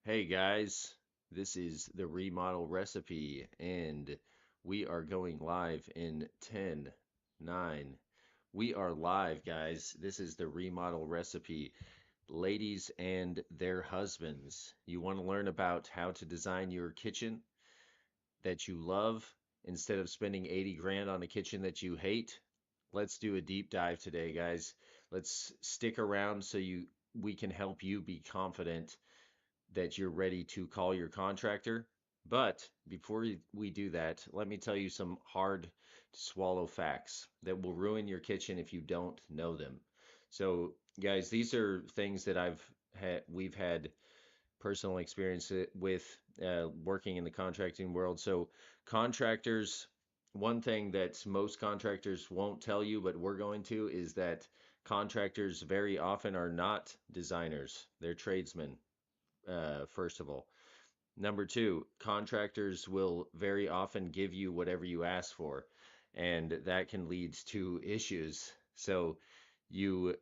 Hey guys, this is the remodel recipe, and we are going live in 10, 9. We are live, guys. This is the remodel recipe. Ladies and their husbands, you want to learn about how to design your kitchen that you love instead of spending 80 grand on a kitchen that you hate? Let's do a deep dive today, guys. Let's stick around so we can help you be confident that you're ready to call your contractor. But before we do that, let me tell you some hard to swallow facts that will ruin your kitchen if you don't know them. So, guys, these are things that we've had personal experience with working in the contracting world. So, contractors, one thing that most contractors won't tell you, but we're going to, is that contractors very often are not designers, they're tradesmen, first of all. Number two, contractors will very often give you whatever you ask for, and that can lead to issues. So you,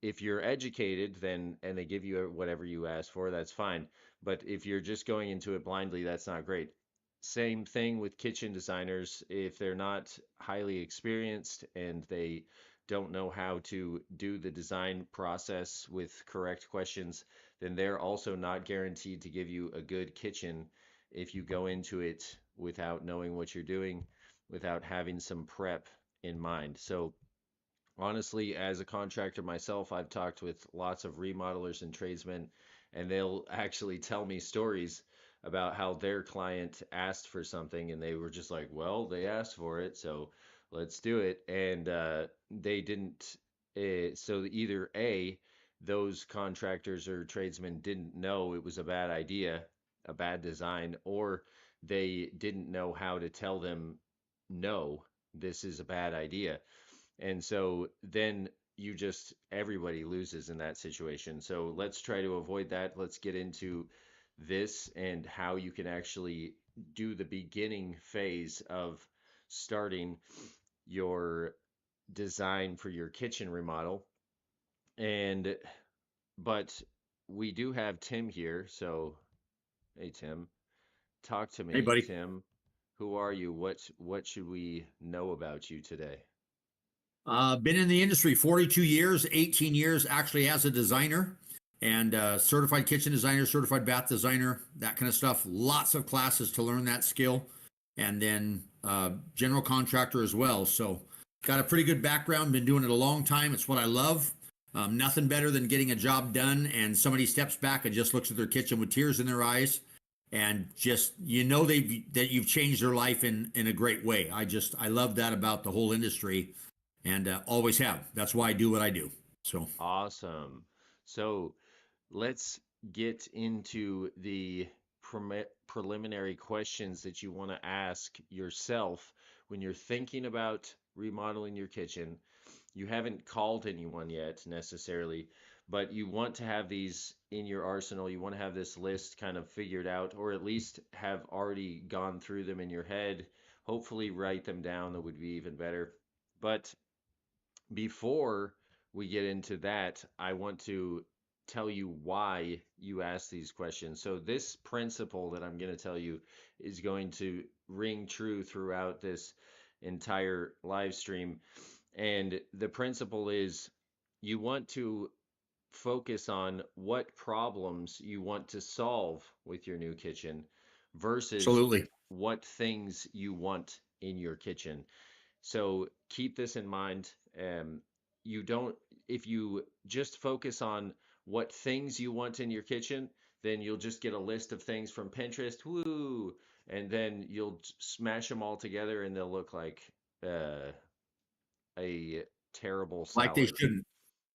if you're educated, then and they give you whatever you ask for, that's fine. But if you're just going into it blindly, that's not great. Same thing with kitchen designers. If they're not highly experienced and they don't know how to do the design process with correct questions, then they're also not guaranteed to give you a good kitchen if you go into it without knowing what you're doing, without having some prep in mind. So, honestly, as a contractor myself, I've talked with lots of remodelers and tradesmen, and they'll actually tell me stories about how their client asked for something and they were just like, well, they asked for it, so let's do it. And they didn't, so either A, those contractors or tradesmen didn't know it was a bad idea, a bad design, or they didn't know how to tell them, no, this is a bad idea. And so then everybody loses in that situation. So let's try to avoid that. Let's get into this and how you can actually do the beginning phase of starting your design for your kitchen remodel. And but we do have Tim here. So, hey Tim, talk to Hey, me, buddy. Tim. Who are you? What should we know about you today? Been in the industry 42 years, 18 years actually as a designer and certified kitchen designer, certified bath designer, that kind of stuff. Lots of classes to learn that skill. And then general contractor as well. So, got a pretty good background, been doing it a long time. It's what I love. Nothing better than getting a job done and somebody steps back and just looks at their kitchen with tears in their eyes and just that you've changed their life in a great way. I love that about the whole industry and always have. That's why I do what I do. So Awesome. So let's get into the preliminary questions that you want to ask yourself when you're thinking about remodeling your kitchen. You haven't called anyone yet necessarily, but you want to have these in your arsenal. You want to have this list kind of figured out, or at least have already gone through them in your head. Hopefully, write them down. That would be even better. But before we get into that, I want to tell you why you ask these questions. So, this principle that I'm going to tell you is going to ring true throughout this entire live stream. And the principle is you want to focus on what problems you want to solve with your new kitchen versus absolutely. what things you want in your kitchen. So keep this in mind. You don't, if you just focus on what things you want in your kitchen, then you'll just get a list of things from Pinterest, woo, and then you'll smash them all together and they'll look like uh, a terrible Like they salad. shouldn't.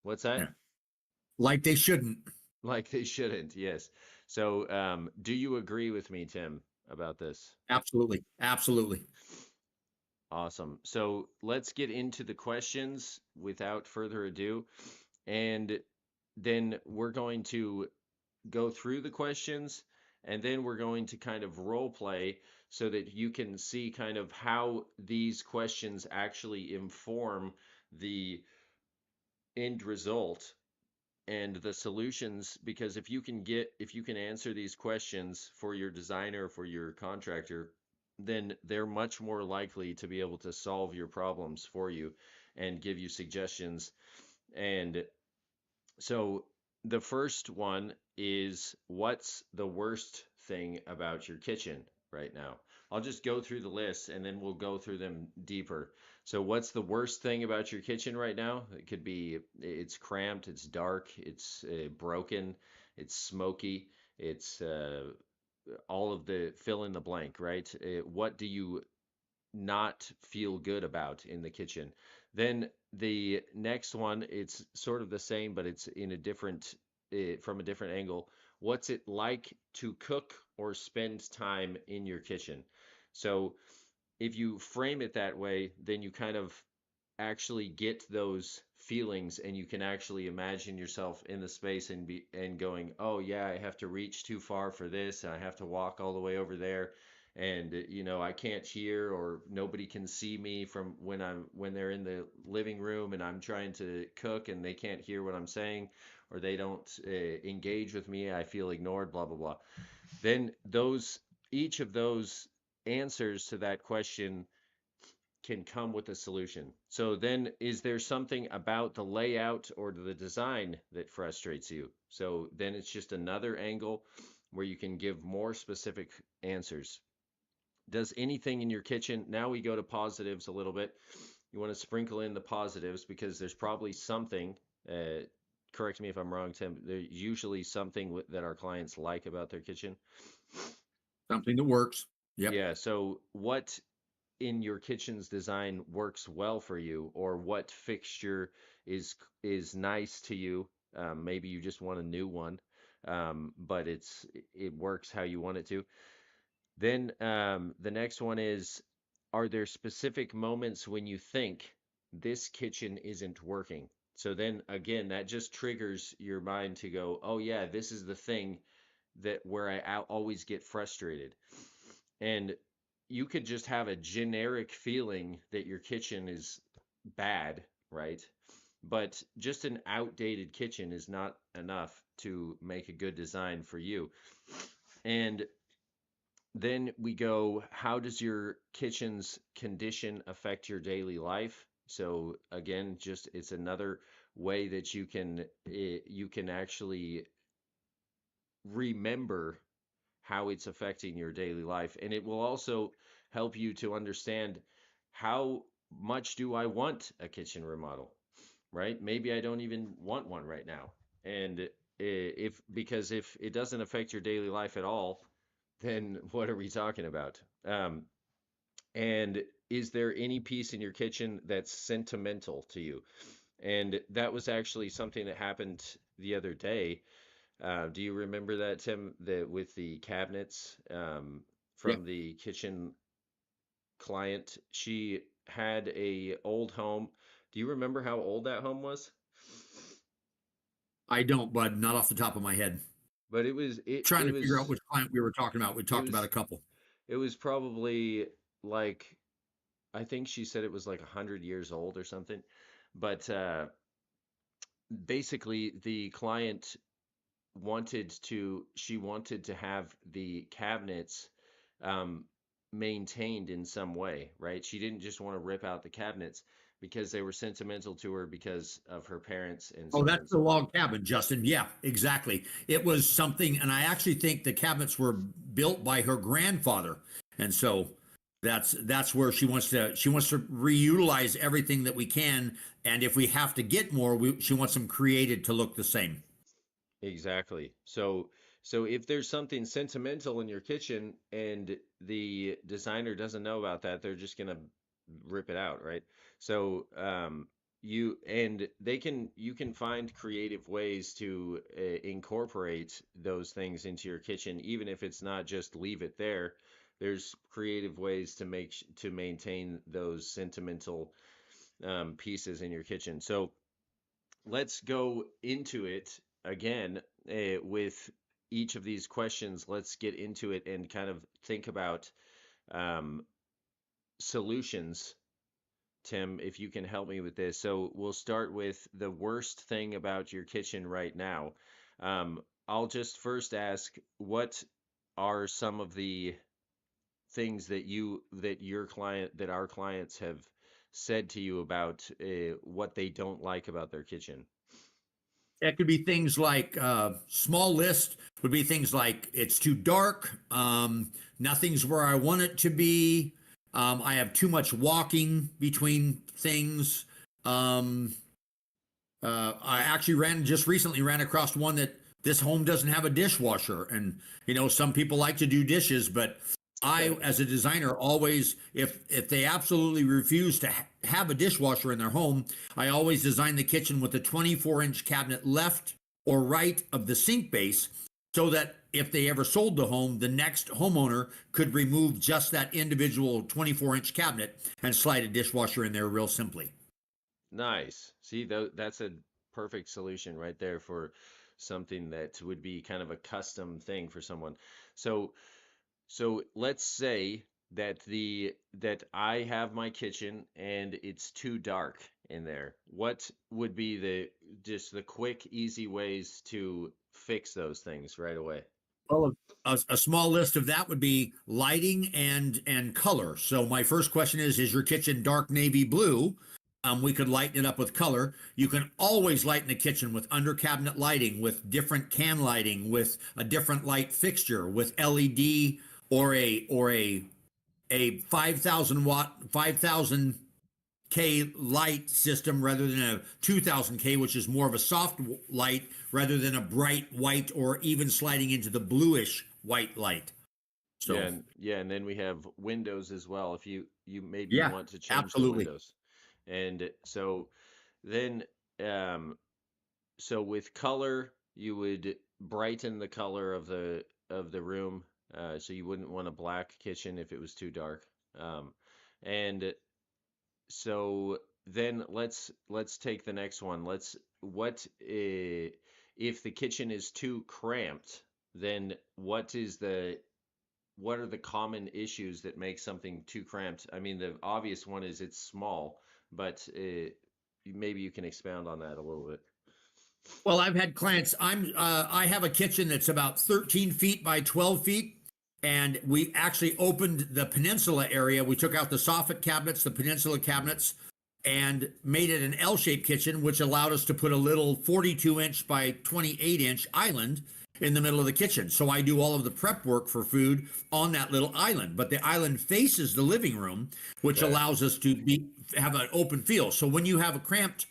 What's that? Yeah. Like they shouldn't. Like they shouldn't, yes. So, do you agree with me, Tim, about this? Absolutely. Absolutely. Awesome. So let's get into the questions without further ado. And then we're going to go through the questions and then we're going to kind of role play so that you can see kind of how these questions actually inform the end result. and the solutions, because if you can answer these questions for your designer, for your contractor, then they're much more likely to be able to solve your problems for you and give you suggestions. And so the first one is, what's the worst thing about your kitchen right now? I'll just go through the list and then we'll go through them deeper. So what's the worst thing about your kitchen right now? It could be it's cramped, it's dark, it's broken, it's smoky, it's all of the fill in the blank, right? What do you not feel good about in the kitchen? Then the next one, it's sort of the same, but it's in a different, from a different angle. What's it like to cook or spend time in your kitchen? So if you frame it that way, then you kind of actually get those feelings and you can actually imagine yourself in the space and going, oh yeah, I have to reach too far for this and I have to walk all the way over there, and I can't hear, or nobody can see me from when they're in the living room and I'm trying to cook and they can't hear what I'm saying, or they don't engage with me, I feel ignored, blah blah blah. Then those each of those answers to that question can come with a solution. So then, is there something about the layout or the design that frustrates you? So then it's just another angle where you can give more specific answers. Does anything in your kitchen, now we go to positives a little bit. You want to sprinkle in the positives because there's probably something, correct me if I'm wrong, Tim, there's usually something that our clients like about their kitchen. Something that works. Yep. Yeah, so what in your kitchen's design works well for you, or what fixture is nice to you. Maybe you just want a new one, but it works how you want it to. Then the next one is, are there specific moments when you think this kitchen isn't working? So then again, that just triggers your mind to go, oh yeah, this is the thing that where I always get frustrated. And you could just have a generic feeling that your kitchen is bad, right? But just an outdated kitchen is not enough to make a good design for you. And then we go, how does your kitchen's condition affect your daily life? So again, just it's another way that you can actually remember how it's affecting your daily life. And it will also help you to understand, how much do I want a kitchen remodel, right? Maybe I don't even want one right now. And because if it doesn't affect your daily life at all, then what are we talking about? And is there any piece in your kitchen that's sentimental to you? And that was actually something that happened the other day. Do you remember that, Tim, that with the cabinets Yep. from the kitchen client? She had a old home. Do you remember how old that home was? I don't, bud, not off the top of my head. But it was Trying to figure out which client we were talking about. We it talked about a was couple. it was probably like, I think she said it was like 100 years old or something. But basically the client she wanted to have the cabinets um, maintained in some way, right? She didn't just want to rip out the cabinets because they were sentimental to her because of her parents and Oh, so on that's and the so forth. log cabin, Justin. Yeah, exactly. It was something, and I actually think the cabinets were built by her grandfather, and so that's where she wants to reutilize everything that we can, and if we have to get more, she wants them created to look the same. Exactly. So if there's something sentimental in your kitchen and the designer doesn't know about that, they're just gonna rip it out, right? So you can find creative ways to incorporate those things into your kitchen, even if it's not just leave it there. There's creative ways to to maintain those sentimental pieces in your kitchen. So let's go into it again with each of these questions. Let's get into it and kind of think about um, solutions Tim, if you can help me with this. So we'll start with the worst thing about your kitchen right now. I'll just first ask, what are some of the things that your client that our clients have said to you about what they don't like about their kitchen? It could be things like small list would be things like it's too dark, nothing's where I want it to be. I have too much walking between things. Um, I actually just recently ran across one that this home doesn't have a dishwasher, and some people like to do dishes, but I, as a designer, always if they absolutely refuse to have a dishwasher in their home, I always design the kitchen with a 24-inch cabinet left or right of the sink base, so that if they ever sold the home, the next homeowner could remove just that individual 24-inch cabinet and slide a dishwasher in there real simply. Nice. See, that's a perfect solution right there for something that would be kind of a custom thing for someone. So, so let's say that I have my kitchen and it's too dark in there. What would be just the quick, easy ways to fix those things right away? Well, a small list of that would be lighting and color. So my first question is your kitchen dark navy blue? We could lighten it up with color. You can always lighten the kitchen with under cabinet lighting, with different can lighting, with a different light fixture, with LED or a 5,000 watt 5,000K light system rather than a 2000K, which is more of a soft light rather than a bright white or even sliding into the bluish white light. Yeah, So, and then we have windows as well. If you maybe yeah, want to change the absolutely. windows. And so then um so with color, you would brighten the color of the room, so you wouldn't want a black kitchen if it was too dark. And so then let's take the next one. If the kitchen is too cramped, then what are the common issues that make something too cramped? I mean, the obvious one is it's small, but maybe you can expound on that a little bit. Well, I've had clients. I have a kitchen that's about 13 feet by 12 feet, and we actually opened the peninsula area. We took out the soffit cabinets, the peninsula cabinets, and made it an L-shaped kitchen, which allowed us to put a little 42-inch by 28-inch island in the middle of the kitchen. So I do all of the prep work for food on that little island, but the island faces the living room, which Okay. allows us to have an open feel. So when you have a cramped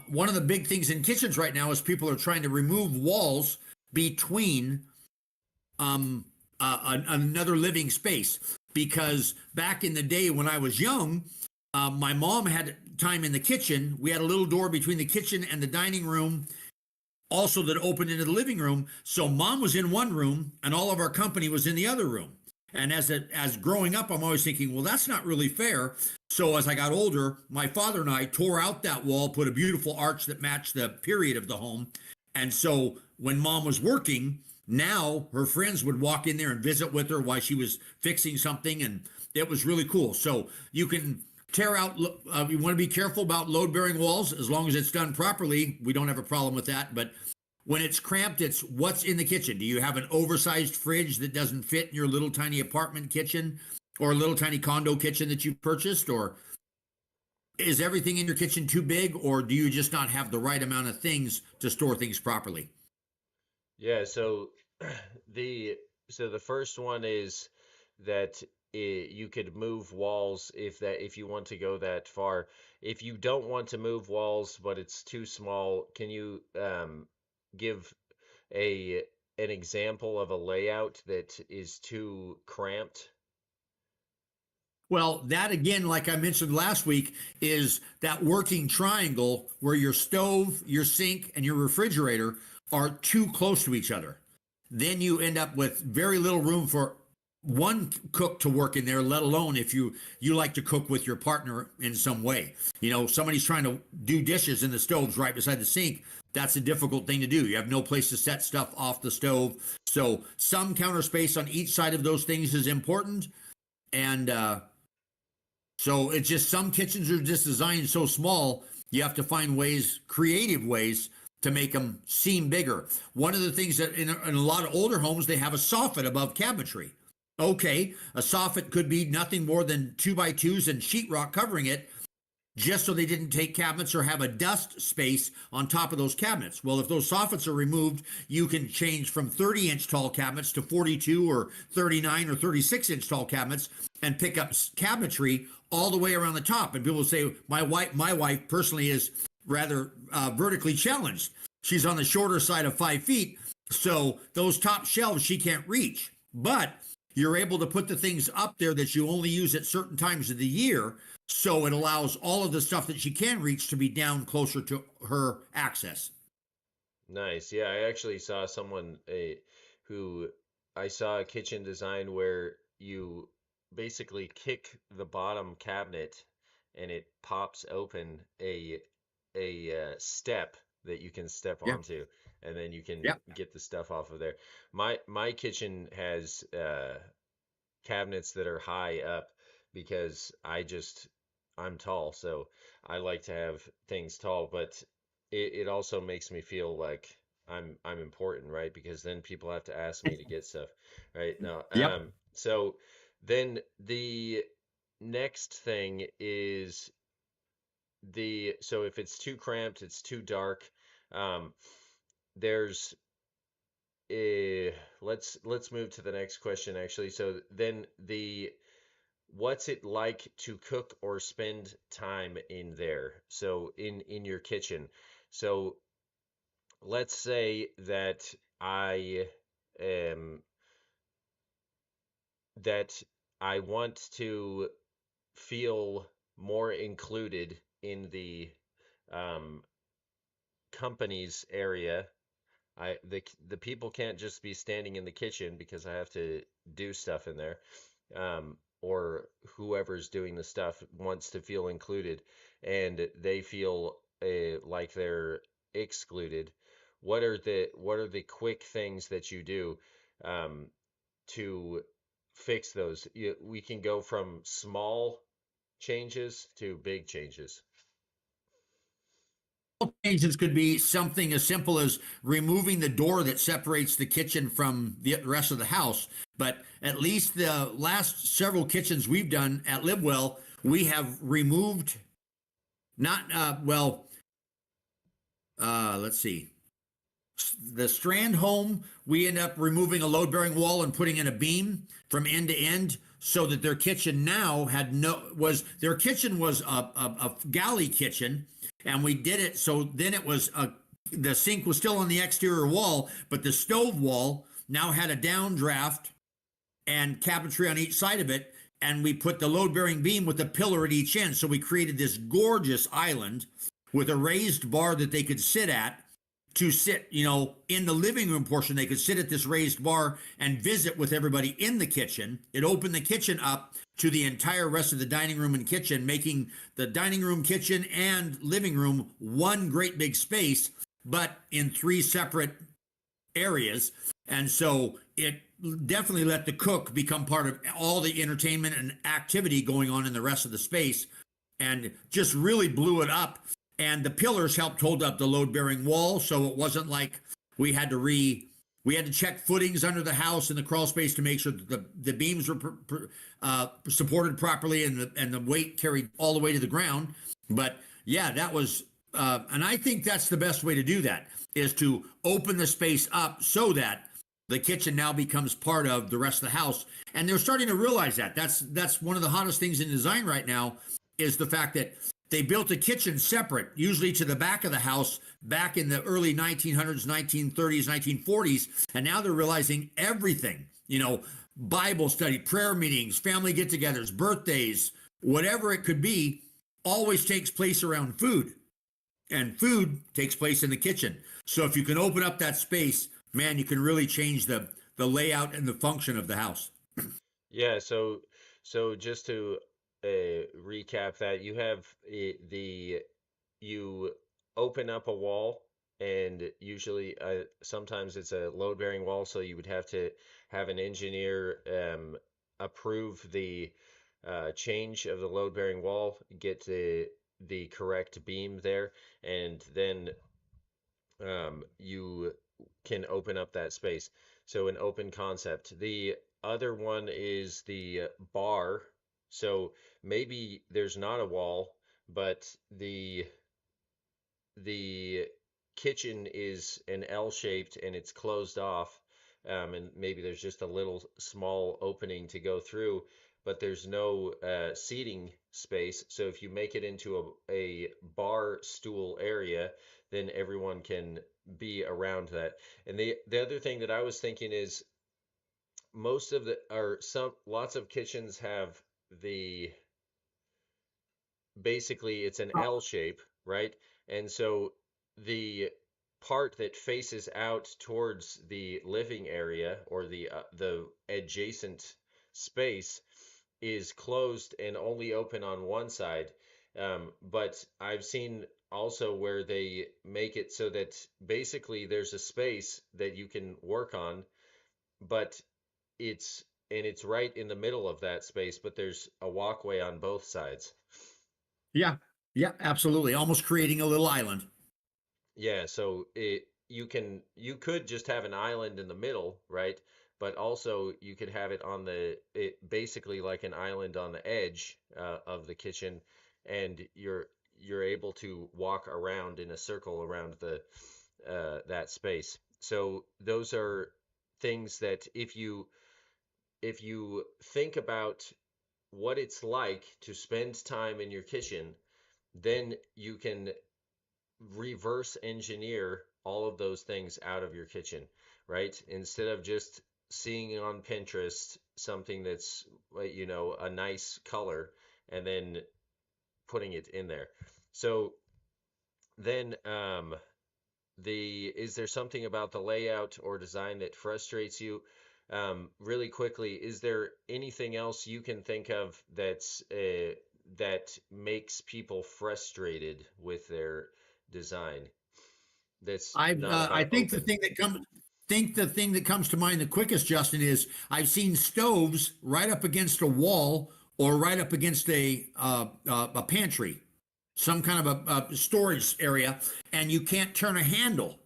one of the big things in kitchens right now is people are trying to remove walls between another living space. Because back in the day when I was young, my mom had time in the kitchen. We had a little door between the kitchen and the dining room, also that opened into the living room. So mom was in one room and all of our company was in the other room. And as growing up, I'm always thinking, well, that's not really fair. So as I got older, my father and I tore out that wall, put a beautiful arch that matched the period of the home. And so when mom was working, now her friends would walk in there and visit with her while she was fixing something. And it was really cool. So you can tear out, you want to be careful about load bearing walls. As long as it's done properly, we don't have a problem with that. But when it's cramped, it's what's in the kitchen. Do you have an oversized fridge that doesn't fit in your little tiny apartment kitchen or a little tiny condo kitchen that you purchased? Or is everything in your kitchen too big? Or do you just not have the right amount of things to store things properly? Yeah, so the the first one is that you could move walls if you want to go that far. If you don't want to move walls, but it's too small, can you give a an example of a layout that is too cramped? Well, that again, like I mentioned last week, is that working triangle where your stove, your sink, and your refrigerator are too close to each other. Then you end up with very little room for one cook to work in there, let alone if you like to cook with your partner in some way. Somebody's trying to do dishes and the stove's right beside the sink. That's a difficult thing to do. You have no place to set stuff off the stove. So some counter space on each side of those things is important. And So it's just some kitchens are just designed so small, you have to find ways, creative ways, to make them seem bigger. One of the things that in a lot of older homes, they have a soffit above cabinetry. Okay, a soffit could be nothing more than 2x2s and sheetrock covering it, just so they didn't take cabinets or have a dust space on top of those cabinets. Well, if those soffits are removed, you can change from 30-inch tall cabinets to 42 or 39 or 36-inch tall cabinets and pick up cabinetry all the way around the top. And people say, my wife personally is rather vertically challenged. She's on the shorter side of 5 feet, so those top shelves she can't reach. But you're able to put the things up there that you only use at certain times of the year, so it allows all of the stuff that she can reach to be down closer to her access. Nice. Yeah, I actually saw someone who I saw a kitchen design where you basically kick the bottom cabinet and it pops open a step that you can step Yeah. onto, and then you can Yeah. get the stuff off of there. My kitchen has cabinets that are high up because I'm tall, so I like to have things tall, but it also makes me feel like I'm important, right? Because then people have to ask me to get stuff, right? Now, Yep. so then the next thing is so if it's too cramped, it's too dark, um, there's let's move to the next question actually. So then the what's it like to cook or spend time in there? So in your kitchen. So let's say that I um that I want to feel more included in the um company's area. The people can't just be standing in the kitchen because I have to do stuff in there. Or whoever's doing the stuff wants to feel included, and they feel like they're excluded. What are the quick things that you do um, to fix those? We can go from small changes to big changes. Changes could be something as simple as removing the door that separates the kitchen from the rest of the house. But at least the last several kitchens we've done at Livewell, we have removed not let's see, the Strand home, we end up removing a load bearing wall and putting in a beam from end to end, so that their kitchen now had no was their kitchen was a galley kitchen, and we did it so then it was the sink was still on the exterior wall, but the stove wall now had a downdraft and cabinetry on each side of it, and we put the load bearing beam with a pillar at each end, so we created this gorgeous island with a raised bar that they could sit at, to sit, in the living room portion. They could sit at this raised bar and visit with everybody in the kitchen. It opened the kitchen up to the entire rest of the dining room and kitchen, making the dining room, kitchen, and living room one great big space, but in three separate areas. And so it definitely let the cook become part of all the entertainment and activity going on in the rest of the space, and just really blew it up. And the pillars helped hold up the load bearing wall, so it wasn't like we had to we had to check footings under the house in the crawl space to make sure that the beams were supported properly, and the weight carried all the way to the ground. But yeah, that was and I think that's the best way to do that, is to open the space up so that the kitchen now becomes part of the rest of the house. And they're starting to realize that. That's one of the hottest things in design right now, is the fact that they built a kitchen separate, usually to the back of the house, back in the early 1900s, 1930s, 1940s. And now they're realizing everything, Bible study, prayer meetings, family get togethers, birthdays, whatever it could be, always takes place around food. And food takes place in the kitchen. So if you can open up that space, man, you can really change the layout and the function of the house. Yeah, so just to recap that, you have you open up a wall, and usually sometimes it's a load bearing wall, so you would have to have an engineer approve change of the load bearing wall, get the correct beam there, and then you can open up that space. So an open concept. The other one is the bar. So maybe there's not a wall, but the kitchen is an L shaped and it's closed off. And maybe there's just a little small opening to go through, but there's no seating space. So if you make it into a bar stool area, then everyone can be around that. And the other thing that I was thinking is most of the or some lots of kitchens have the basically it's an L shape, right? And so the part that faces out towards the living area or the adjacent space is closed and only open on one side. But I've seen also where they make it so that basically there's a space that you can work on, but it's right in the middle of that space, but there's a walkway on both sides. Yeah, yeah, absolutely. Almost creating a little island. Yeah, so you could just have an island in the middle, right? But also you could have it on it basically like an island on the edge of the kitchen, and you're able to walk around in a circle around the that space. So those are things that if you think about what it's like to spend time in your kitchen, then you can reverse engineer all of those things out of your kitchen, right? Instead of just seeing on Pinterest something that's, a nice color and then putting it in there. So then, the is there something about the layout or design that frustrates you? Really quickly, is there anything else you can think of that makes people frustrated with their design that's not I about think open? the thing that comes to mind the quickest, Justin, is I've seen stoves right up against a wall or right up against a pantry, some kind of a storage area, and you can't turn a handle.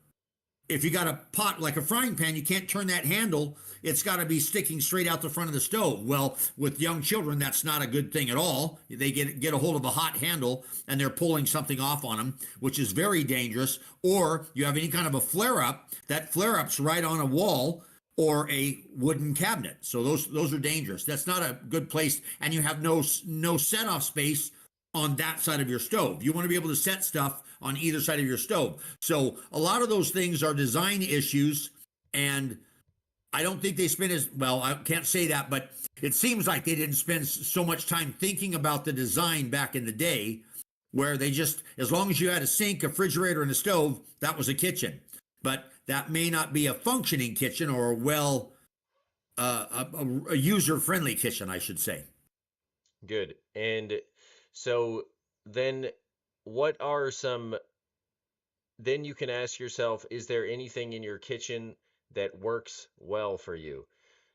If you got a pot like a frying pan, you can't turn that handle. It's got to be sticking straight out the front of the stove. Well, with young children, that's not a good thing at all. They get a hold of a hot handle and they're pulling something off on them, which is very dangerous. Or you have any kind of a flare up, that flare up's right on a wall or a wooden cabinet. So those are dangerous. That's not a good place, and you have no set off space on that side of your stove. You want to be able to set stuff on either side of your stove. So a lot of those things are design issues, and I don't think they spend as well. I can't say that, but it seems like they didn't spend so much time thinking about the design back in the day, where they just, as long as you had a sink, a refrigerator, and a stove, that was a kitchen. But that may not be a functioning kitchen or a user friendly kitchen, I should say. Good. And so then what are some then you can ask yourself, is there anything in your kitchen that works well for you?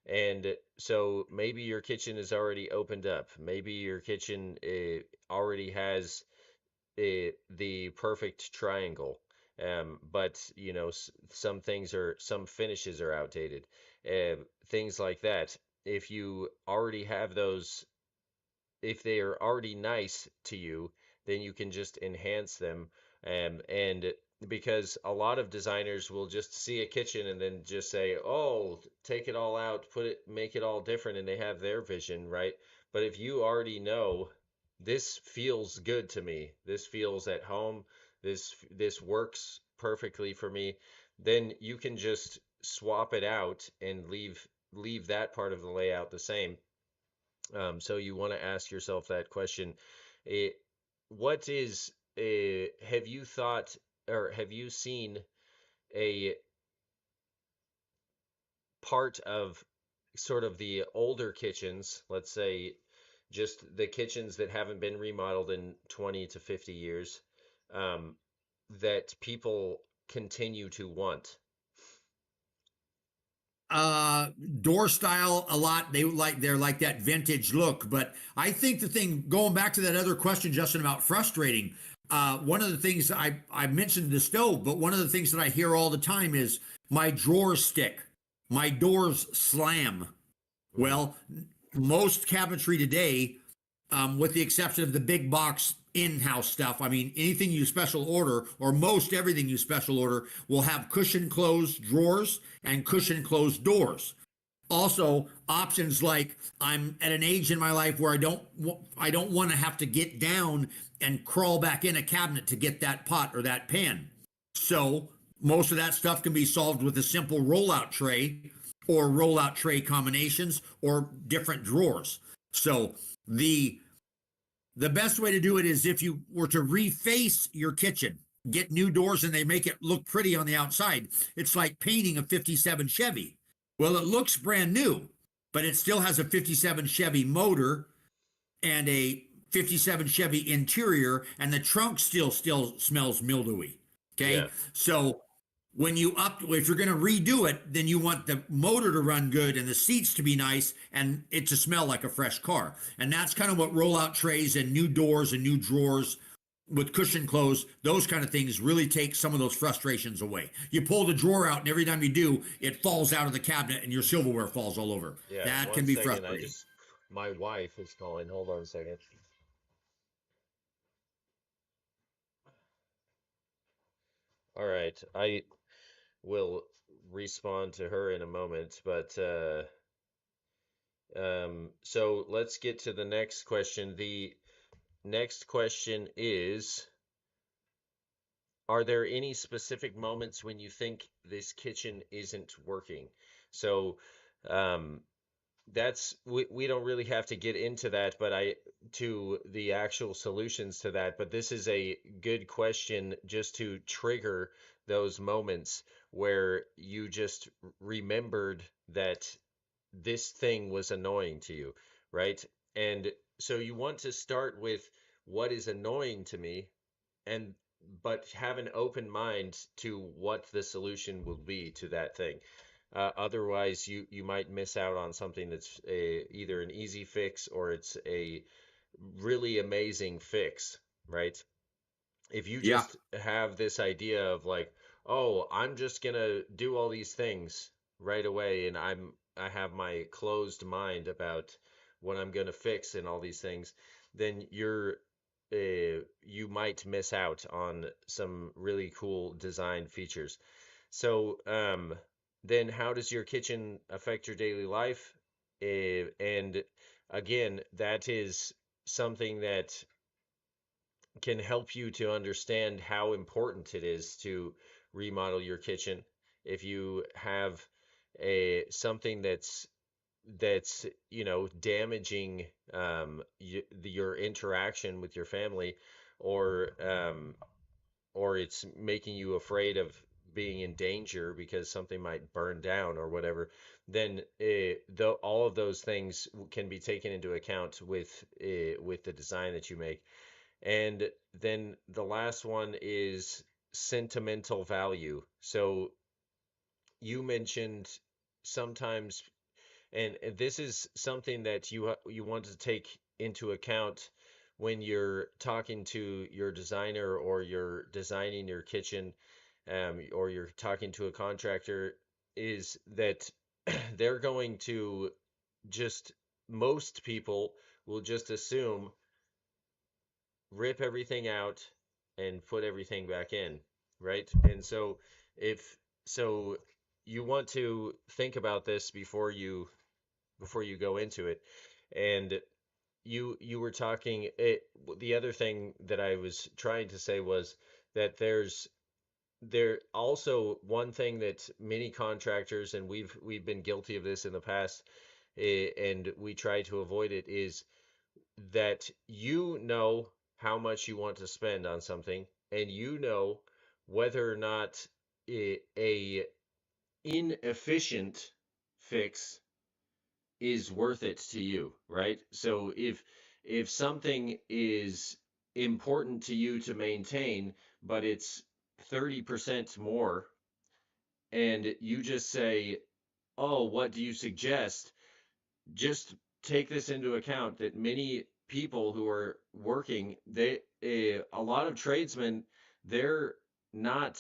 And so maybe your kitchen is already opened up. Maybe your kitchen already has the perfect triangle. But some finishes are outdated. Things like that. If you already have those, if they are already nice to you, then you can just enhance them. And because a lot of designers will just see a kitchen and then just say, "Oh, take it all out, make it all different," and they have their vision, right? But if you already know, this feels good to me, this feels at home, this works perfectly for me, then you can just swap it out and leave that part of the layout the same. So you want to ask yourself that question. Eh, what is, have you thought or have you seen a part of sort of the older kitchens, let's say just the kitchens that haven't been remodeled in 20 to 50 years, um, that people continue to want? uh door style a lot. They're like that vintage look. But I think the thing, going back to that other question, Justin, about frustrating, one of the things I mentioned the stove, but one of the things that I hear all the time is my drawers stick, my doors slam. Mm-hmm. Well, most cabinetry today, with the exception of the big box in-house stuff. I mean, anything you special order, or most everything you special order, will have cushion closed drawers and cushion closed doors. Also, options like, I'm at an age in my life where I don't want to have to get down and crawl back in a cabinet to get that pot or that pan. So most of that stuff can be solved with a simple rollout tray or rollout tray combinations or different drawers. So the the best way to do it is if you were to reface your kitchen, get new doors and they make it look pretty on the outside. It's like painting a 57 Chevy. Well, it looks brand new, but it still has a 57 Chevy motor and a 57 Chevy interior, and the trunk still smells mildewy. Yeah. Okay, so if you're going to redo it, then you want the motor to run good and the seats to be nice and it to smell like a fresh car. And that's kind of what rollout trays and new doors and new drawers with cushion close, those kind of things really take some of those frustrations away. You pull the drawer out, and every time you do, it falls out of the cabinet and your silverware falls all over. Yeah. That One can be second. frustrating. My wife is calling. Hold on a second. All right. I will respond to her in a moment, but so let's get to the next question. The next question is, are there any specific moments when you think this kitchen isn't working? So, um, we don't really have to get into that, but to the actual solutions to that, but this is a good question just to trigger those moments where you just remembered that this thing was annoying to you, right? And so you want to start with what is annoying to me, and but have an open mind to what the solution will be to that thing. Otherwise, you might miss out on something that's either an easy fix or it's a really amazing fix, right? If you Yeah. just have this idea of like, oh, I'm just gonna do all these things right away, and I have my closed mind about what I'm gonna fix and all these things, then you might miss out on some really cool design features. So, then how does your kitchen affect your daily life? And again, that is something that can help you to understand how important it is to remodel your kitchen. If you have a something that's damaging your interaction with your family, or or it's making you afraid of being in danger because something might burn down or whatever, then all of those things can be taken into account with the design that you make. And then the last one is sentimental value. So you mentioned sometimes, and this is something that you want to take into account when you're talking to your designer or you're designing your kitchen, or you're talking to a contractor, is that they're going to just most people will just assume rip everything out and put everything back in, right? And so if so you want to think about this before you go into it. And you were talking the other thing that I was trying to say was that there also one thing that many contractors, and we've been guilty of this in the past, and we try to avoid it, is that you know how much you want to spend on something, and you know whether or not a inefficient fix is worth it to you, right? So if something is important to you to maintain, but it's 30% more, and you just say, oh, what do you suggest? Just take this into account that many people who are working, a lot of tradesmen, they're not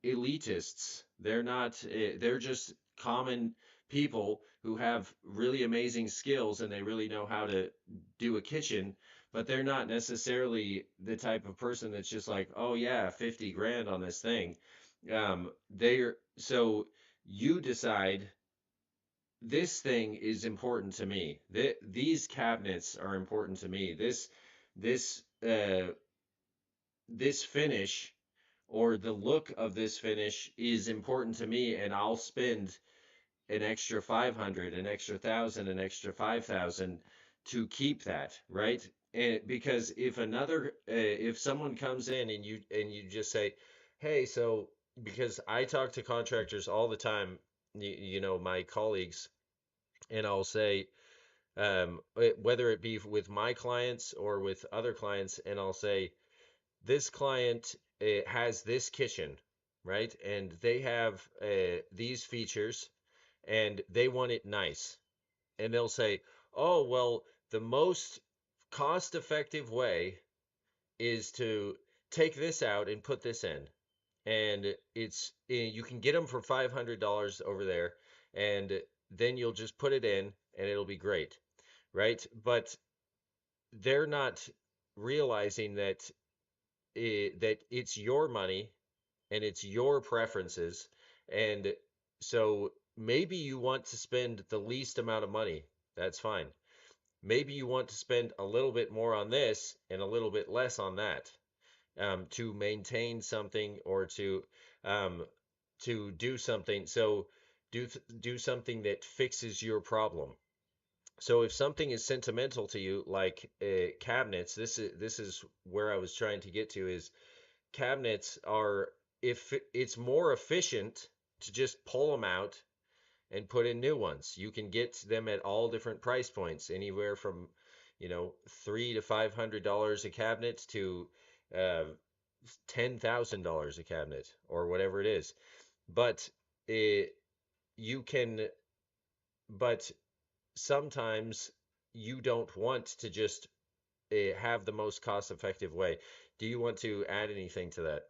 elitists. They're not. They're just common people who have really amazing skills and they really know how to do a kitchen, but they're not necessarily the type of person that's just like, oh yeah, 50 grand on this thing. They're so you decide this thing is important to me. These cabinets are important to me. This this finish or the look of this finish is important to me, and I'll spend an extra 500, an extra 1,000, an extra 5,000 to keep that, right? And because if someone comes in and you just say, "Hey, so," because I talk to contractors all the time, you know, my colleagues, and I'll say, whether it be with my clients or with other clients, and I'll say, this client has this kitchen, right? And they have these features and they want it nice. And they'll say, oh, well, the most cost effective way is to take this out and put this in. And you can get them for $500 over there. And then you'll just put it in and it'll be great, right? But they're not realizing that it's your money and it's your preferences. And so maybe you want to spend the least amount of money. That's fine. Maybe you want to spend a little bit more on this and a little bit less on that, to maintain something or um, to do something. So do something that fixes your problem. So if something is sentimental to you, like cabinets, this is where I was trying to get to is cabinets are, if it's more efficient to just pull them out and put in new ones. You can get them at all different price points, anywhere from, you know, $300 to $500 a cabinet to uh, $10,000 a cabinet or whatever it is. But it, you can, but sometimes you don't want to just have the most cost effective way. Do you want to add anything to that,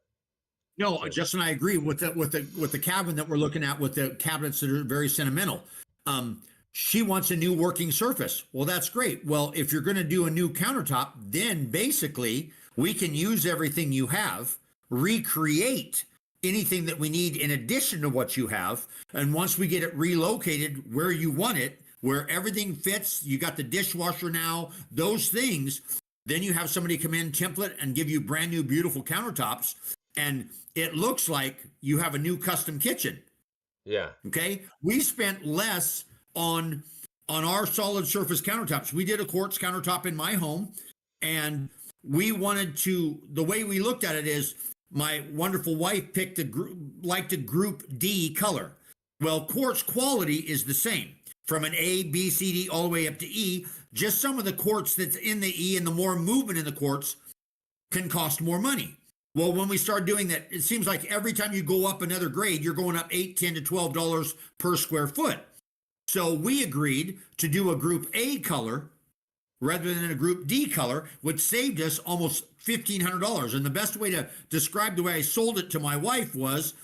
No, Tim? Justin, I agree with the cabin that we're looking at with the cabinets that are very sentimental. Um, she wants a new working surface. Well, that's great. Well, if you're going to do a new countertop, then basically we can use everything you have, recreate anything that we need in addition to what you have, and once we get it relocated where you want it, where everything fits, you got the dishwasher now, those things, then you have somebody come in, template, and give you brand new, beautiful countertops, and it looks like you have a new custom kitchen. Yeah. Okay, we spent less on our solid surface countertops. We did a quartz countertop in my home, and we wanted to. The way we looked at it is, my wonderful wife picked a liked a group D color. Well, quartz quality is the same from an A, B, C, D all the way up to E. Just some of the quartz that's in the E and the more movement in the quartz can cost more money. Well, when we start doing that, it seems like every time you go up another grade, you're going up 8, 10 to $12 per square foot. So we agreed to do a group A color rather than a group D color, which saved us almost $1,500. And the best way to describe the way I sold it to my wife was,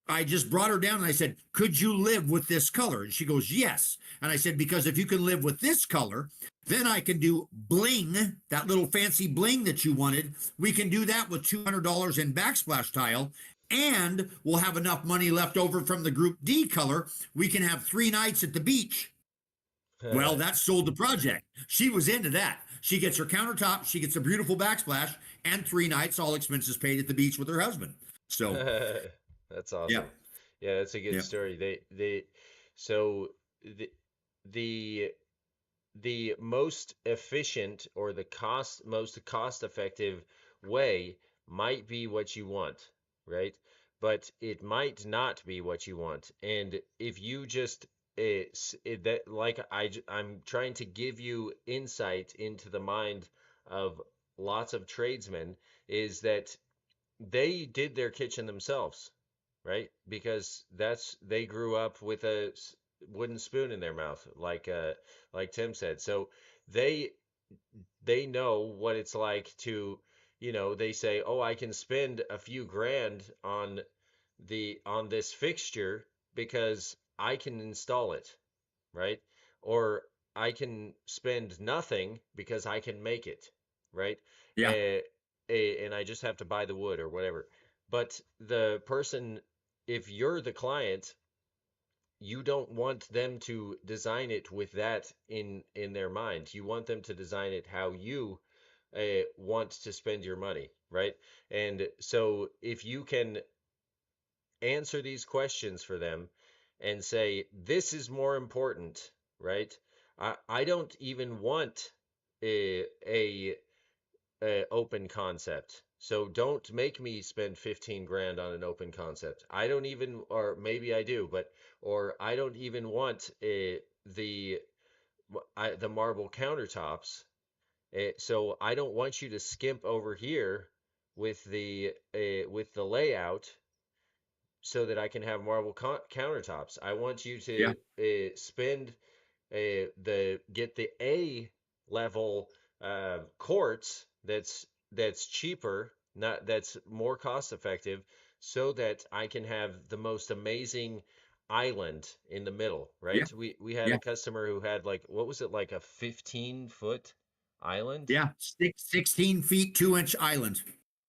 I just brought her down and I said, could you live with this color? And she goes, yes. And I said, because if you can live with this color, then I can do bling, that little fancy bling that you wanted. We can do that with $200 in backsplash tile. And we'll have enough money left over from the group D color. We can have 3 nights at the beach. Well, that sold the project. She was into that. She gets her countertop, she gets a beautiful backsplash, and 3 nights, all expenses paid at the beach with her husband. So, That's yeah, awesome. Yeah, that's a good yeah. story. So the the the most efficient or the most cost effective way might be what you want, right? But it might not be what you want. And if you just that like I'm trying to give you insight into the mind of lots of tradesmen, is that they did their kitchen themselves, right? Because they grew up with wooden spoon in their mouth, like Tim said. So they they know what it's like to, they say, "Oh, I can spend a few grand on this fixture because I can install it," right? Or I can spend nothing because I can make it, right? Yeah. Uh, and I just have to buy the wood or whatever. But the person, if you're the client, you don't want them to design it with that in their mind. You want them to design it how you want to spend your money, right? And so if you can answer these questions for them and say, this is more important, right? I don't even want a open concept. So don't make me spend 15 grand on an open concept. I don't even, or maybe I do, but, or I don't even want the marble countertops. So I don't want you to skimp over here with the layout so that I can have marble countertops. I want you Yeah. to spend the get the A level quartz that's cheaper, not that's more cost effective, so that I can have the most amazing island in the middle, Yeah. right? We had Yeah. a customer who had like what was it like a 15-foot island? Yeah. 16 feet, 2-inch island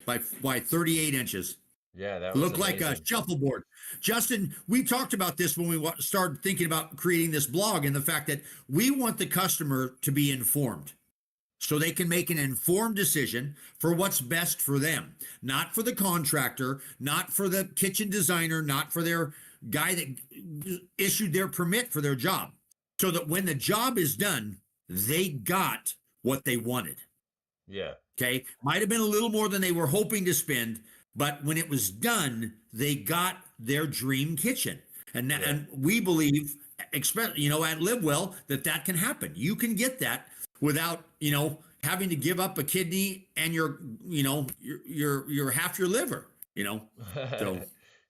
by 38 inches. Yeah, that was Look like a amazing. shuffleboard. Justin, we talked about this when we started thinking about creating this blog, and the fact that we want the customer to be informed so they can make an informed decision for what's best for them, not for the contractor, not for the kitchen designer, not for their guy that issued their permit for their job. So that when the job is done, they got what they wanted. Yeah. Okay. Might have been a little more than they were hoping to spend, but when it was done, they got their dream kitchen. Yeah. And we believe, at Livewell, that can happen. You can get that without, having to give up a kidney and your half your liver, So,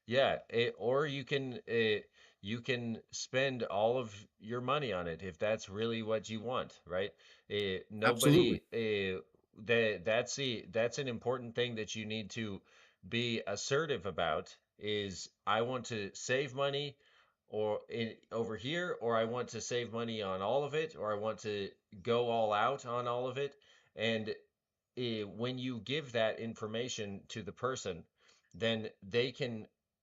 Yeah, or you can spend all of your money on it if that's really what you want, right? absolutely. Nobody that's an important thing that you need to be assertive about is I want to save money over here, or I want to save money on all of it, or I want to go all out on all of it. And when you give that information to the person, then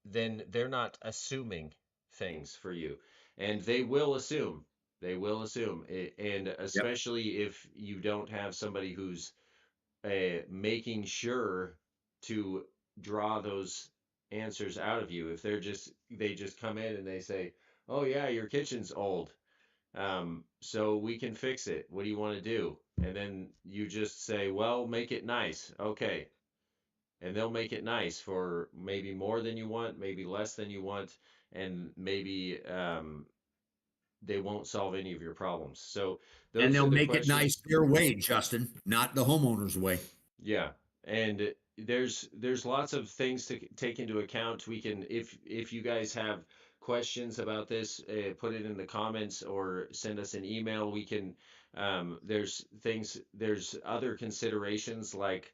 then they're not assuming things for you, and they will assume. They will assume, and Yep. especially if you don't have somebody who's making sure to draw those answers out of you. If they just come in and they say, "Oh yeah, your kitchen's old. So we can fix it. What do you want to do?" And then you just say, well, make it nice. Okay. And they'll make it nice for maybe more than you want, maybe less than you want, and maybe they won't solve any of your problems. So And those they'll are the make it questions. nice their way, Justin, not the homeowner's way. Yeah. And there's lots of things to take into account. We can if you guys have questions about this, put it in the comments or send us an email. We can there's other considerations like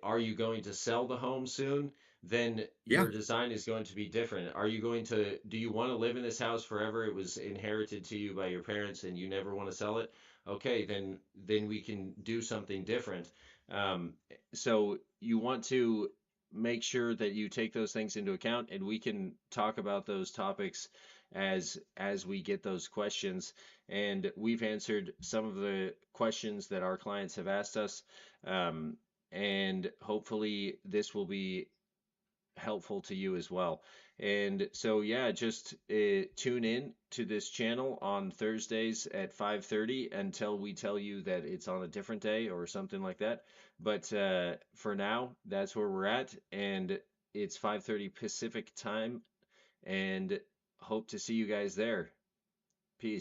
are you going to sell the home soon? Then Yeah. your design is going to be different. Do you want to live in this house forever? It was inherited to you by your parents and you never want to sell it? Okay, then we can do something different. Um, so you want to make sure that you take those things into account, and we can talk about those topics as we get those questions. And we've answered some of the questions that our clients have asked us, um, and hopefully this will be helpful to you as well. And so yeah, just tune in to this channel on Thursdays at 5:30 until we tell you that it's on a different day or something like that. But for now, that's where we're at, and it's 5:30 Pacific time, and hope to see you guys there. Peace.